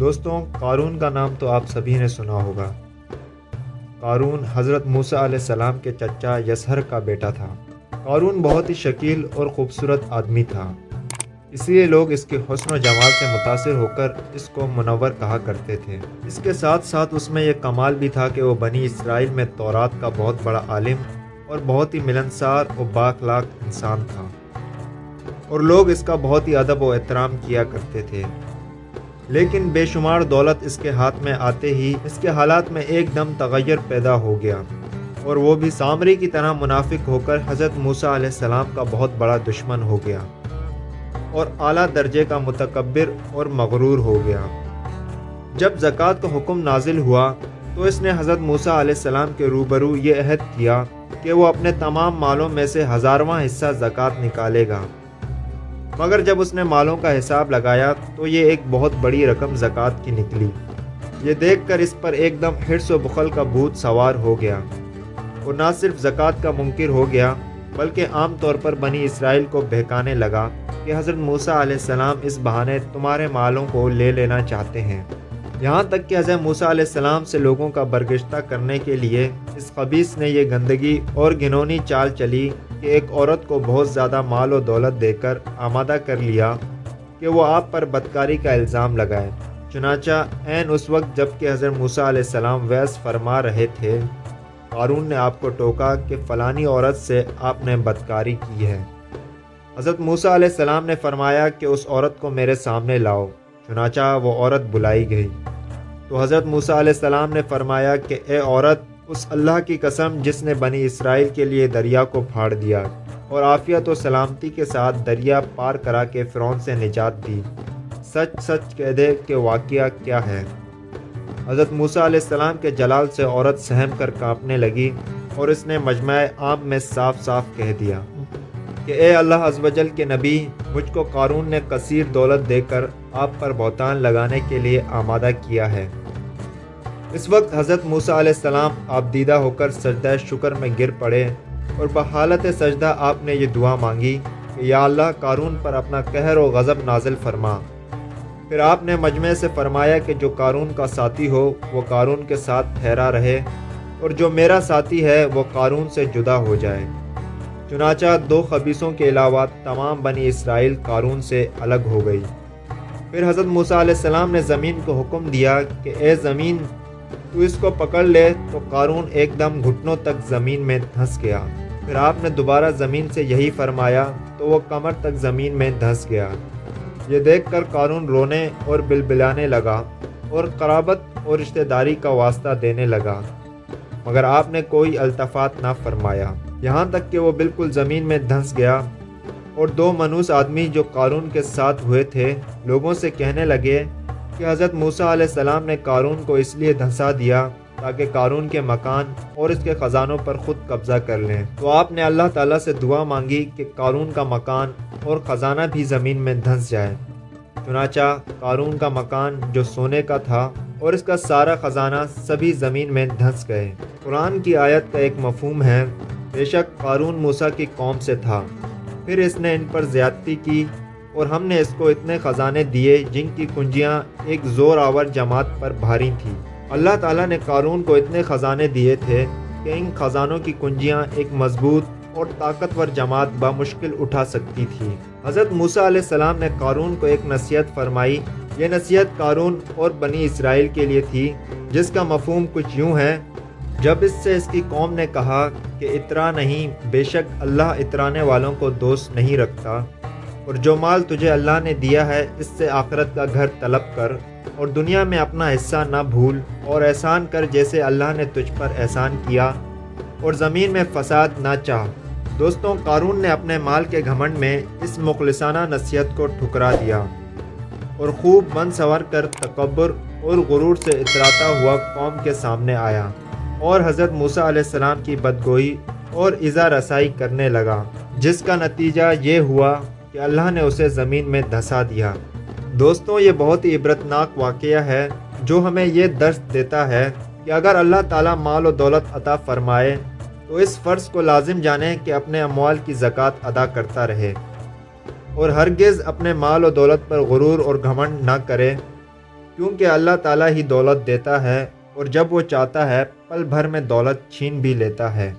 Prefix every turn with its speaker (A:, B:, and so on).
A: دوستوں، قارون کا نام تو آپ سبھی نے سنا ہوگا۔ قارون حضرت موسیٰ علیہ السلام کے چچا یسہر کا بیٹا تھا۔ قارون بہت ہی شکیل اور خوبصورت آدمی تھا، اس لیے لوگ اس کے حسن و جمال سے متاثر ہو کر اس کو منور کہا کرتے تھے۔ اس کے ساتھ ساتھ اس میں یہ کمال بھی تھا کہ وہ بنی اسرائیل میں تورات کا بہت بڑا عالم اور بہت ہی ملنسار و بااخلاق انسان تھا، اور لوگ اس کا بہت ہی ادب و احترام کیا کرتے تھے۔ لیکن بے شمار دولت اس کے ہاتھ میں آتے ہی اس کے حالات میں ایک دم تغیر پیدا ہو گیا، اور وہ بھی سامری کی طرح منافق ہو کر حضرت موسیٰ علیہ السلام کا بہت بڑا دشمن ہو گیا اور اعلیٰ درجے کا متکبر اور مغرور ہو گیا۔ جب زکوٰۃ کا حکم نازل ہوا تو اس نے حضرت موسیٰ علیہ السلام کے روبرو یہ عہد کیا کہ وہ اپنے تمام مالوں میں سے 1000واں حصہ زکوٰۃ نکالے گا، مگر جب اس نے مالوں کا حساب لگایا تو یہ ایک بہت بڑی رقم زکوٰۃ کی نکلی۔ یہ دیکھ کر اس پر ایک دم حرص و بخل کا بھوت سوار ہو گیا، اور نہ صرف زکوٰۃ کا منکر ہو گیا بلکہ عام طور پر بنی اسرائیل کو بہکانے لگا کہ حضرت موسیٰ علیہ السلام اس بہانے تمہارے مالوں کو لے لینا چاہتے ہیں۔ یہاں تک کہ حضرت موسیٰ علیہ السلام سے لوگوں کا برگشتہ کرنے کے لیے اس خبیث نے یہ گندگی اور گھنونی چال چلی کہ ایک عورت کو بہت زیادہ مال و دولت دے کر آمادہ کر لیا کہ وہ آپ پر بدکاری کا الزام لگائے۔ چنانچہ عین اس وقت جب کہ حضرت موسیٰ علیہ السلام وعظ فرما رہے تھے، قارون نے آپ کو ٹوکا کہ فلانی عورت سے آپ نے بدکاری کی ہے۔ حضرت موسیٰ علیہ السلام نے فرمایا کہ اس عورت کو میرے سامنے لاؤ۔ چنانچہ وہ عورت بلائی گئی تو حضرت موسیٰ علیہ السلام نے فرمایا کہ اے عورت، اس اللہ کی قسم جس نے بنی اسرائیل کے لیے دریا کو پھاڑ دیا اور عافیت و سلامتی کے ساتھ دریا پار کرا کے فرعون سے نجات دی، سچ سچ کہہ دے کہ واقعہ کیا ہے۔ حضرت موسیٰ علیہ السلام کے جلال سے عورت سہم کر کانپنے لگی، اور اس نے مجمع عام میں صاف صاف کہہ دیا کہ اے اللہ عز و جل کے نبی، مجھ کو قارون نے کثیر دولت دے کر آپ پر بہتان لگانے کے لیے آمادہ کیا ہے۔ اس وقت حضرت موسیٰ علیہ السلام آپ دیدہ ہو کر سجدہ شکر میں گر پڑے، اور بحالت سجدہ آپ نے یہ دعا مانگی کہ یا اللہ، قارون پر اپنا قہر و غضب نازل فرما۔ پھر آپ نے مجمع سے فرمایا کہ جو قارون کا ساتھی ہو وہ قارون کے ساتھ ٹھہرا رہے، اور جو میرا ساتھی ہے وہ قارون سے جدا ہو جائے۔ چنانچہ 2 خبیثوں کے علاوہ تمام بنی اسرائیل قارون سے الگ ہو گئی۔ پھر حضرت موسیٰ علیہ السلام نے زمین کو حکم دیا کہ اے زمین، تو اس کو پکڑ لے، تو قارون ایک دم گھٹنوں تک زمین میں دھنس گیا۔ پھر آپ نے دوبارہ زمین سے یہی فرمایا تو وہ کمر تک زمین میں دھنس گیا۔ یہ دیکھ کر قارون رونے اور بلبلانے لگا اور قرابت اور رشتہ داری کا واسطہ دینے لگا، مگر آپ نے کوئی التفات نہ فرمایا، یہاں تک کہ وہ بالکل زمین میں دھنس گیا۔ اور 2 منحوس آدمی جو قارون کے ساتھ ہوئے تھے لوگوں سے کہنے لگے کہ حضرت موسیٰ علیہ السلام نے قارون کو اس لیے دھنسا دیا تاکہ قارون کے مکان اور اس کے خزانوں پر خود قبضہ کر لیں۔ تو آپ نے اللہ تعالیٰ سے دعا مانگی کہ قارون کا مکان اور خزانہ بھی زمین میں دھنس جائے۔ چنانچہ قارون کا مکان جو سونے کا تھا اور اس کا سارا خزانہ سبھی زمین میں دھنس گئے۔ قرآن کی آیت کا ایک مفہوم ہے، بے شک قارون موسیٰ کی قوم سے تھا، پھر اس نے ان پر زیادتی کی، اور ہم نے اس کو اتنے خزانے دیے جن کی کنجیاں ایک زور آور جماعت پر بھاری تھیں۔ اللہ تعالیٰ نے قارون کو اتنے خزانے دیے تھے کہ ان خزانوں کی کنجیاں ایک مضبوط اور طاقتور جماعت بمشکل اٹھا سکتی تھی۔ حضرت موسیٰ علیہ السلام نے قارون کو ایک نصیحت فرمائی۔ یہ نصیحت قارون اور بنی اسرائیل کے لیے تھی، جس کا مفہوم کچھ یوں ہے، جب اس سے اس کی قوم نے کہا کہ اترا نہیں، بے شک اللہ اترانے والوں کو دوست نہیں رکھتا، اور جو مال تجھے اللہ نے دیا ہے اس سے آخرت کا گھر طلب کر، اور دنیا میں اپنا حصہ نہ بھول، اور احسان کر جیسے اللہ نے تجھ پر احسان کیا، اور زمین میں فساد نہ چاہ۔ دوستوں، قارون نے اپنے مال کے گھمنڈ میں اس مخلصانہ نصیحت کو ٹھکرا دیا، اور خوب بن سنور کر تکبر اور غرور سے اتراتا ہوا قوم کے سامنے آیا، اور حضرت موسیٰ علیہ السلام کی بدگوئی اور ایذا رسائی کرنے لگا، جس کا نتیجہ یہ ہوا کہ اللہ نے اسے زمین میں دھسا دیا۔ دوستوں، یہ بہت ہی عبرتناک واقعہ ہے جو ہمیں یہ درس دیتا ہے کہ اگر اللہ تعالیٰ مال و دولت عطا فرمائے تو اس فرض کو لازم جانیں کہ اپنے اموال کی زکوٰۃ ادا کرتا رہے، اور ہرگز اپنے مال و دولت پر غرور اور گھمنڈ نہ کرے، کیونکہ اللہ تعالیٰ ہی دولت دیتا ہے اور جب وہ چاہتا ہے پل بھر میں دولت چھین بھی لیتا ہے۔